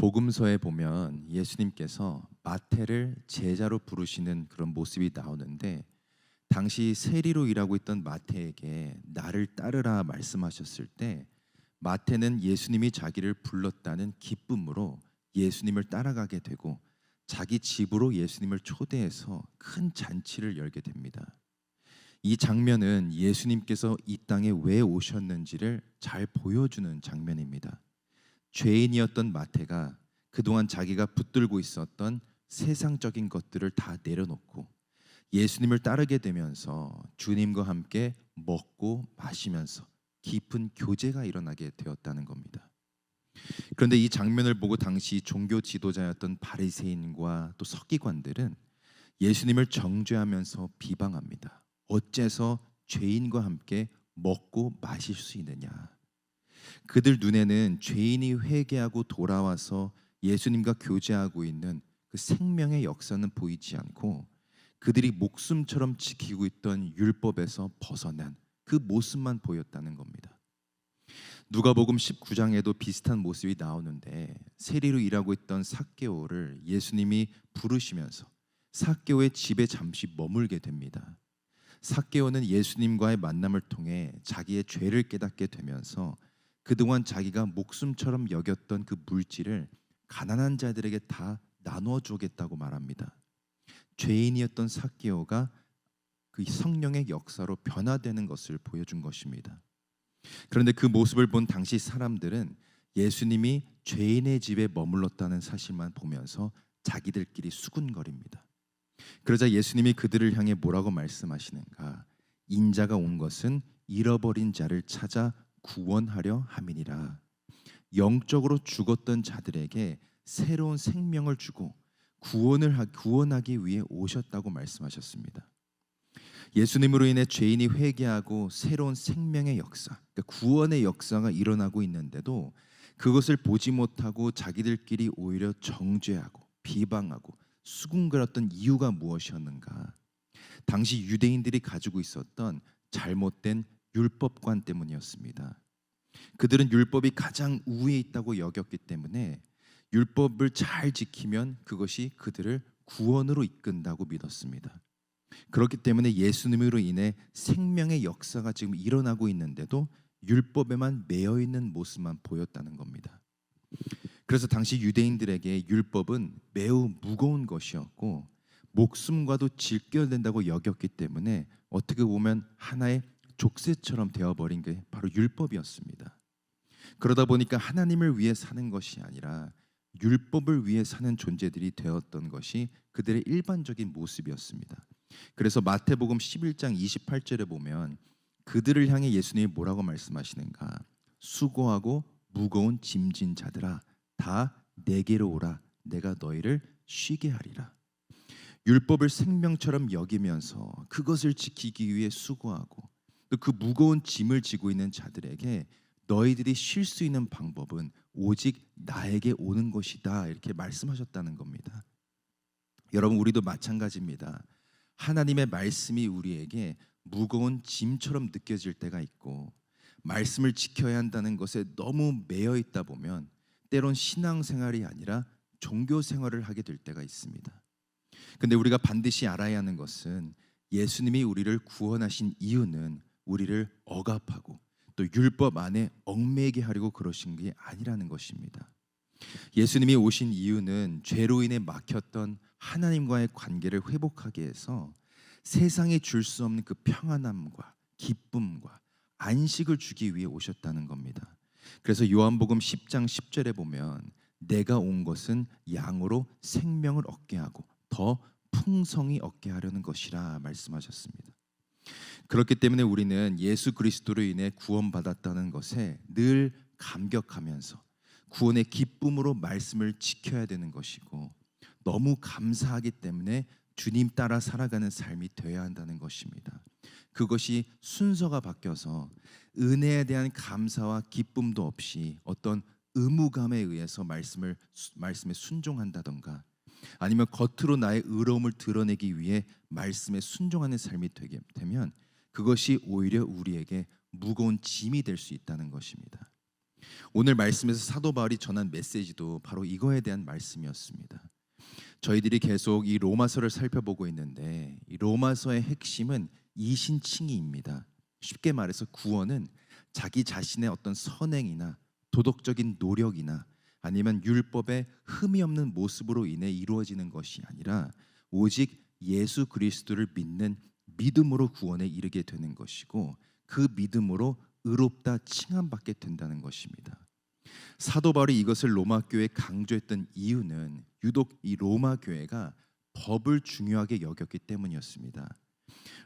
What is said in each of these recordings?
복음서에 보면 예수님께서 마태를 제자로 부르시는 그런 모습이 나오는데, 당시 세리로 일하고 있던 마태에게 나를 따르라 말씀하셨을 때 마태는 예수님이 자기를 불렀다는 기쁨으로 예수님을 따라가게 되고, 자기 집으로 예수님을 초대해서 큰 잔치를 열게 됩니다. 이 장면은 예수님께서 이 땅에 왜 오셨는지를 잘 보여주는 장면입니다. 죄인이었던 마태가 그동안 자기가 붙들고 있었던 세상적인 것들을 다 내려놓고 예수님을 따르게 되면서 주님과 함께 먹고 마시면서 깊은 교제가 일어나게 되었다는 겁니다. 그런데 이 장면을 보고 당시 종교 지도자였던 바리새인과 또 서기관들은 예수님을 정죄하면서 비방합니다. 어째서 죄인과 함께 먹고 마실 수 있느냐. 그들 눈에는 죄인이 회개하고 돌아와서 예수님과 교제하고 있는 그 생명의 역사는 보이지 않고, 그들이 목숨처럼 지키고 있던 율법에서 벗어난 그 모습만 보였다는 겁니다. 누가복음 19장에도 비슷한 모습이 나오는데, 세리로 일하고 있던 삭개오를 예수님이 부르시면서 삭개오의 집에 잠시 머물게 됩니다. 삭개오는 예수님과의 만남을 통해 자기의 죄를 깨닫게 되면서 그동안 자기가 목숨처럼 여겼던 그 물질을 가난한 자들에게 다 나누어 주겠다고 말합니다. 죄인이었던 삭개오가 그 성령의 역사로 변화되는 것을 보여준 것입니다. 그런데 그 모습을 본 당시 사람들은 예수님이 죄인의 집에 머물렀다는 사실만 보면서 자기들끼리 수군거립니다. 그러자 예수님이 그들을 향해 뭐라고 말씀하시는가? 인자가 온 것은 잃어버린 자를 찾아 구원하려 함이니라. 영적으로 죽었던 자들에게 새로운 생명을 주고 구원하기 위해 오셨다고 말씀하셨습니다. 예수님으로 인해 죄인이 회개하고 새로운 생명의 역사, 그러니까 구원의 역사가 일어나고 있는데도 그것을 보지 못하고 자기들끼리 오히려 정죄하고 비방하고 수군거렸던 이유가 무엇이었는가? 당시 유대인들이 가지고 있었던 잘못된 율법관 때문이었습니다. 그들은 율법이 가장 우위에 있다고 여겼기 때문에 율법을 잘 지키면 그것이 그들을 구원으로 이끈다고 믿었습니다. 그렇기 때문에 예수님으로 인해 생명의 역사가 지금 일어나고 있는데도 율법에만 매여 있는 모습만 보였다는 겁니다. 그래서 당시 유대인들에게 율법은 매우 무거운 것이었고 목숨과도 직결된다고 여겼기 때문에 어떻게 보면 하나의 족쇄처럼 되어버린 게 바로 율법이었습니다. 그러다 보니까 하나님을 위해 사는 것이 아니라 율법을 위해 사는 존재들이 되었던 것이 그들의 일반적인 모습이었습니다. 그래서 마태복음 11장 28절에 보면 그들을 향해 예수님이 뭐라고 말씀하시는가? 수고하고 무거운 짐진 자들아 다 내게로 오라. 내가 너희를 쉬게 하리라. 율법을 생명처럼 여기면서 그것을 지키기 위해 수고하고 또 그 무거운 짐을 지고 있는 자들에게 너희들이 쉴 수 있는 방법은 오직 나에게 오는 것이다, 이렇게 말씀하셨다는 겁니다. 여러분, 우리도 마찬가지입니다. 하나님의 말씀이 우리에게 무거운 짐처럼 느껴질 때가 있고, 말씀을 지켜야 한다는 것에 너무 매여 있다 보면 때론 신앙생활이 아니라 종교생활을 하게 될 때가 있습니다. 근데 우리가 반드시 알아야 하는 것은 예수님이 우리를 구원하신 이유는 우리를 억압하고 또 율법 안에 얽매이게 하려고 그러신 게 아니라는 것입니다. 예수님이 오신 이유는 죄로 인해 막혔던 하나님과의 관계를 회복하게 해서 세상이 줄 수 없는 그 평안함과 기쁨과 안식을 주기 위해 오셨다는 겁니다. 그래서 요한복음 10장 10절에 보면 내가 온 것은 양으로 생명을 얻게 하고 더 풍성히 얻게 하려는 것이라 말씀하셨습니다. 그렇기 때문에 우리는 예수 그리스도로 인해 구원받았다는 것에 늘 감격하면서 구원의 기쁨으로 말씀을 지켜야 되는 것이고, 너무 감사하기 때문에 주님 따라 살아가는 삶이 되어야 한다는 것입니다. 그것이 순서가 바뀌어서 은혜에 대한 감사와 기쁨도 없이 어떤 의무감에 의해서 말씀에 순종한다던가, 아니면 겉으로 나의 의로움을 드러내기 위해 말씀에 순종하는 삶이 되게 되면 그것이 오히려 우리에게 무거운 짐이 될 수 있다는 것입니다. 오늘 말씀에서 사도 바울이 전한 메시지도 바로 이거에 대한 말씀이었습니다. 저희들이 계속 이 로마서를 살펴보고 있는데 이 로마서의 핵심은 이신칭의입니다. 쉽게 말해서 구원은 자기 자신의 어떤 선행이나 도덕적인 노력이나 아니면 율법의 흠이 없는 모습으로 인해 이루어지는 것이 아니라 오직 예수 그리스도를 믿는 믿음으로 구원에 이르게 되는 것이고 그 믿음으로 의롭다 칭함받게 된다는 것입니다. 사도 바울이 이것을 로마 교회에 강조했던 이유는 유독 이 로마 교회가 법을 중요하게 여겼기 때문이었습니다.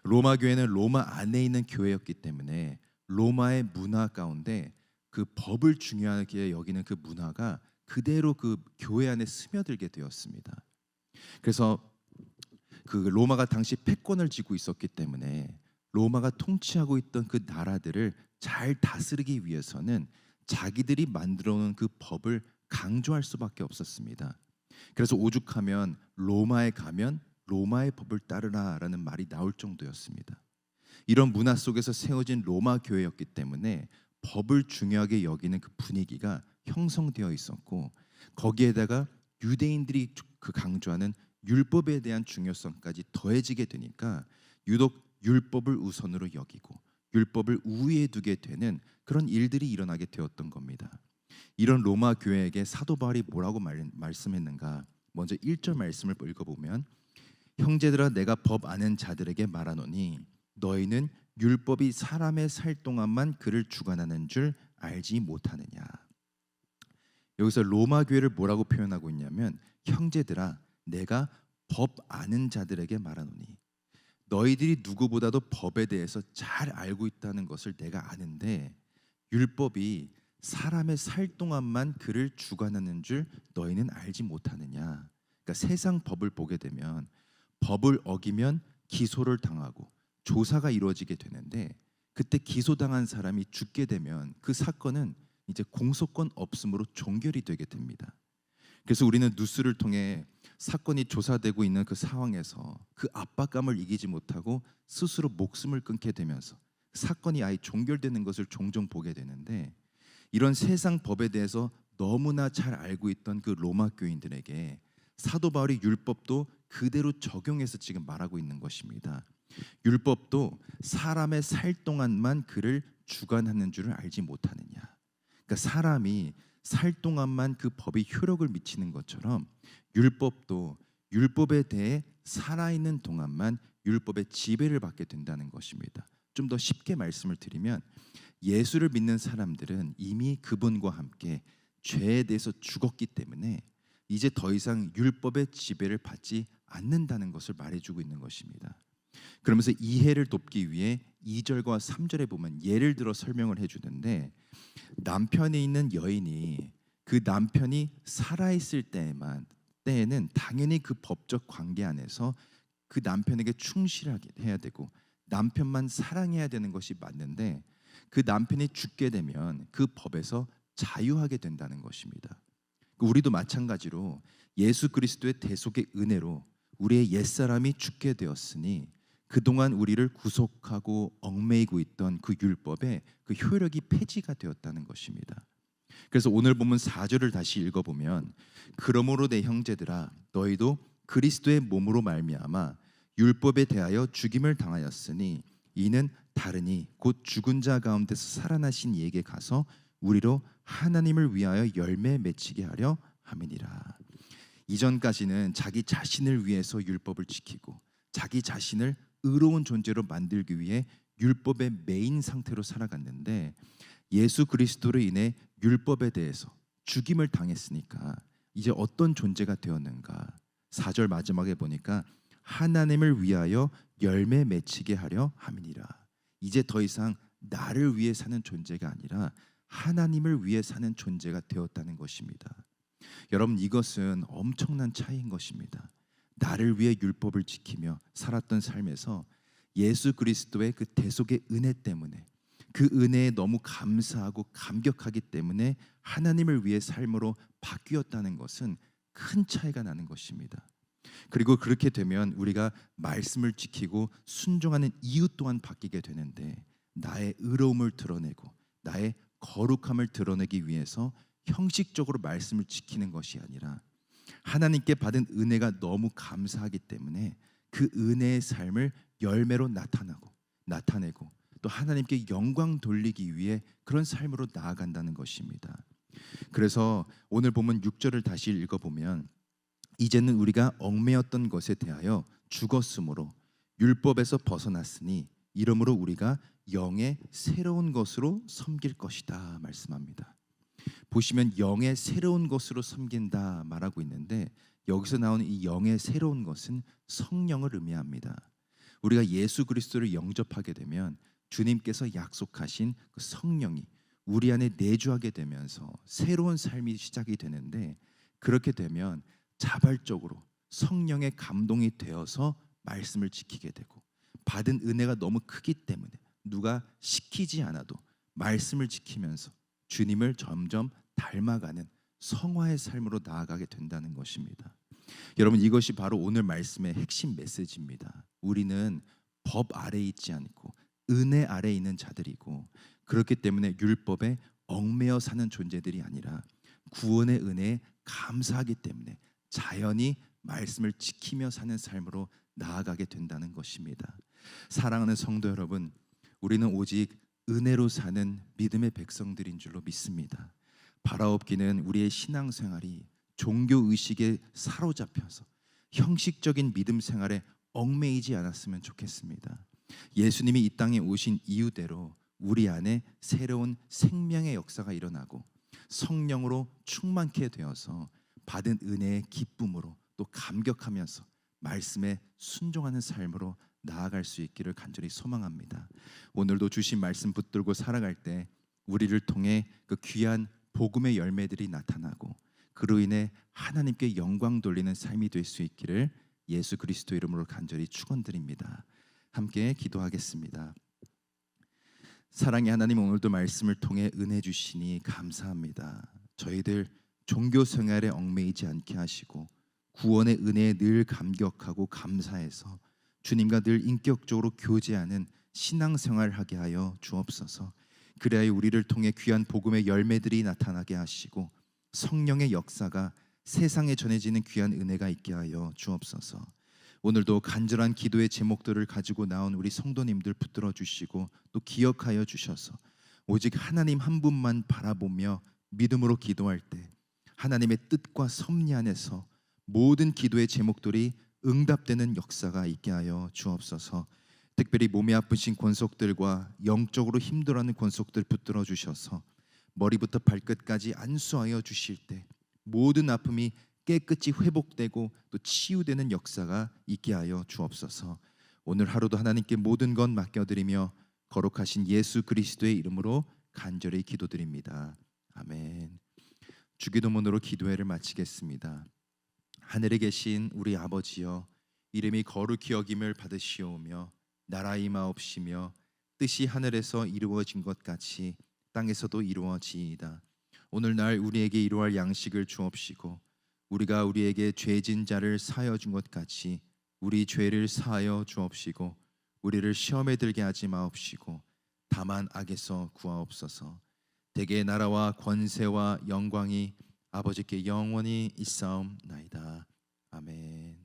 로마 교회는 로마 안에 있는 교회였기 때문에 로마의 문화 가운데 그 법을 중요하게 여기는 그 문화가 그대로 그 교회 안에 스며들게 되었습니다. 그래서 그 로마가 당시 패권을 쥐고 있었기 때문에 로마가 통치하고 있던 그 나라들을 잘 다스리기 위해서는 자기들이 만들어 놓은 그 법을 강조할 수밖에 없었습니다. 그래서 오죽하면 로마에 가면 로마의 법을 따르라라는 말이 나올 정도였습니다. 이런 문화 속에서 세워진 로마 교회였기 때문에 법을 중요하게 여기는 그 분위기가 형성되어 있었고 거기에다가 유대인들이 그 강조하는 율법에 대한 중요성까지 더해지게 되니까 유독 율법을 우선으로 여기고 율법을 우위에 두게 되는 그런 일들이 일어나게 되었던 겁니다. 이런 로마 교회에게 사도 바울이 뭐라고 말씀했는가? 먼저 1절 말씀을 읽어보면 형제들아 내가 법 아는 자들에게 말하노니 너희는 율법이 사람의 살 동안만 그를 주관하는 줄 알지 못하느냐. 여기서 로마 교회를 뭐라고 표현하고 있냐면 형제들아 내가 법 아는 자들에게 말하노니 너희들이 누구보다도 법에 대해서 잘 알고 있다는 것을 내가 아는데 율법이 사람의 살 동안만 그를 주관하는 줄 너희는 알지 못하느냐. 그러니까 세상 법을 보게 되면 법을 어기면 기소를 당하고 조사가 이루어지게 되는데 그때 기소당한 사람이 죽게 되면 그 사건은 이제 공소권 없음으로 종결이 되게 됩니다. 그래서 우리는 뉴스를 통해 사건이 조사되고 있는 그 상황에서 그 압박감을 이기지 못하고 스스로 목숨을 끊게 되면서 사건이 아예 종결되는 것을 종종 보게 되는데 이런 세상 법에 대해서 너무나 잘 알고 있던 그 로마 교인들에게 사도 바울이 율법도 그대로 적용해서 지금 말하고 있는 것입니다. 율법도 사람의 살 동안만 그를 주관하는 줄을 알지 못하느냐. 그러니까 사람이 살 동안만 그 법이 효력을 미치는 것처럼 율법도 율법에 대해 살아있는 동안만 율법의 지배를 받게 된다는 것입니다. 좀 더 쉽게 말씀을 드리면 예수를 믿는 사람들은 이미 그분과 함께 죄에 대해서 죽었기 때문에 이제 더 이상 율법의 지배를 받지 않는다는 것을 말해주고 있는 것입니다. 그러면서 이해를 돕기 위해 2절과 3절에 보면 예를 들어 설명을 해주는데 남편이 있는 여인이 그 남편이 살아있을 때에는 당연히 그 법적 관계 안에서 그 남편에게 충실하게 해야 되고 남편만 사랑해야 되는 것이 맞는데 그 남편이 죽게 되면 그 법에서 자유하게 된다는 것입니다. 우리도 마찬가지로 예수 그리스도의 대속의 은혜로 우리의 옛사람이 죽게 되었으니 그동안 우리를 구속하고 얽매이고 있던 그 율법의 그 효력이 폐지가 되었다는 것입니다. 그래서 오늘 본문 4절을 다시 읽어보면 그러므로 내 형제들아 너희도 그리스도의 몸으로 말미암아 율법에 대하여 죽임을 당하였으니 이는 다르니 곧 죽은 자 가운데서 살아나신 이에게 가서 우리로 하나님을 위하여 열매 맺히게 하려 함이니라. 이전까지는 자기 자신을 위해서 율법을 지키고 자기 자신을 의로운 존재로 만들기 위해 율법의 메인 상태로 살아갔는데 예수 그리스도로 인해 율법에 대해서 죽임을 당했으니까 이제 어떤 존재가 되었는가? 4절 마지막에 보니까 하나님을 위하여 열매 맺히게 하려 함이니라. 이제 더 이상 나를 위해 사는 존재가 아니라 하나님을 위해 사는 존재가 되었다는 것입니다. 여러분 이것은 엄청난 차이인 것입니다. 나를 위해 율법을 지키며 살았던 삶에서 예수 그리스도의 그 대속의 은혜 때문에 그 은혜에 너무 감사하고 감격하기 때문에 하나님을 위해 삶으로 바뀌었다는 것은 큰 차이가 나는 것입니다. 그리고 그렇게 되면 우리가 말씀을 지키고 순종하는 이유 또한 바뀌게 되는데 나의 의로움을 드러내고 나의 거룩함을 드러내기 위해서 형식적으로 말씀을 지키는 것이 아니라 하나님께 받은 은혜가 너무 감사하기 때문에 그 은혜의 삶을 열매로 나타내고 또 하나님께 영광 돌리기 위해 그런 삶으로 나아간다는 것입니다. 그래서 오늘 보면 6절을 다시 읽어보면 이제는 우리가 얽매였던 것에 대하여 죽었으므로 율법에서 벗어났으니 이러므로 우리가 영의 새로운 것으로 섬길 것이다 말씀합니다. 보시면 영의 새로운 것으로 섬긴다 말하고 있는데 여기서 나오는 이 영의 새로운 것은 성령을 의미합니다. 우리가 예수 그리스도를 영접하게 되면 주님께서 약속하신 그 성령이 우리 안에 내주하게 되면서 새로운 삶이 시작이 되는데 그렇게 되면 자발적으로 성령의 감동이 되어서 말씀을 지키게 되고 받은 은혜가 너무 크기 때문에 누가 시키지 않아도 말씀을 지키면서 주님을 점점 닮아가는 성화의 삶으로 나아가게 된다는 것입니다. 여러분 이것이 바로 오늘 말씀의 핵심 메시지입니다. 우리는 법 아래에 있지 않고 은혜 아래에 있는 자들이고 그렇기 때문에 율법에 얽매여 사는 존재들이 아니라 구원의 은혜에 감사하기 때문에 자연히 말씀을 지키며 사는 삶으로 나아가게 된다는 것입니다. 사랑하는 성도 여러분, 우리는 오직 은혜로 사는 믿음의 백성들인 줄로 믿습니다. 바라옵기는 우리의 신앙생활이 종교의식에 사로잡혀서 형식적인 믿음 생활에 얽매이지 않았으면 좋겠습니다. 예수님이 이 땅에 오신 이유대로 우리 안에 새로운 생명의 역사가 일어나고 성령으로 충만케 되어서 받은 은혜의 기쁨으로 또 감격하면서 말씀에 순종하는 삶으로 나아갈 수 있기를 간절히 소망합니다. 오늘도 주신 말씀 붙들고 살아갈 때 우리를 통해 그 귀한 복음의 열매들이 나타나고 그로 인해 하나님께 영광 돌리는 삶이 될 수 있기를 예수 그리스도 이름으로 간절히 축원드립니다. 함께 기도하겠습니다. 사랑의 하나님, 오늘도 말씀을 통해 은혜 주시니 감사합니다. 저희들 종교 생활에 얽매이지 않게 하시고 구원의 은혜에 늘 감격하고 감사해서 주님과 늘 인격적으로 교제하는 신앙생활을 하게 하여 주옵소서. 그래야 우리를 통해 귀한 복음의 열매들이 나타나게 하시고 성령의 역사가 세상에 전해지는 귀한 은혜가 있게 하여 주옵소서. 오늘도 간절한 기도의 제목들을 가지고 나온 우리 성도님들 붙들어 주시고 또 기억하여 주셔서 오직 하나님 한 분만 바라보며 믿음으로 기도할 때 하나님의 뜻과 섭리 안에서 모든 기도의 제목들이 응답되는 역사가 있게 하여 주옵소서. 특별히 몸이 아프신 권속들과 영적으로 힘들어하는 권속들 붙들어 주셔서 머리부터 발끝까지 안수하여 주실 때 모든 아픔이 깨끗이 회복되고 또 치유되는 역사가 있게 하여 주옵소서. 오늘 하루도 하나님께 모든 것 맡겨드리며 거룩하신 예수 그리스도의 이름으로 간절히 기도드립니다. 아멘. 주기도문으로 기도회를 마치겠습니다. 하늘에 계신 우리 아버지여, 이름이 거룩히 여김을 받으시오며 나라 임하옵시며 뜻이 하늘에서 이루어진 것 같이 땅에서도 이루어지이다. 오늘날 우리에게 이루어할 양식을 주옵시고 우리가 우리에게 죄진 자를 사하여 준 것 같이 우리 죄를 사하여 주옵시고 우리를 시험에 들게 하지 마옵시고 다만 악에서 구하옵소서. 대개 나라와 권세와 영광이 아버지께 영원히 있사옵나이다. 아멘.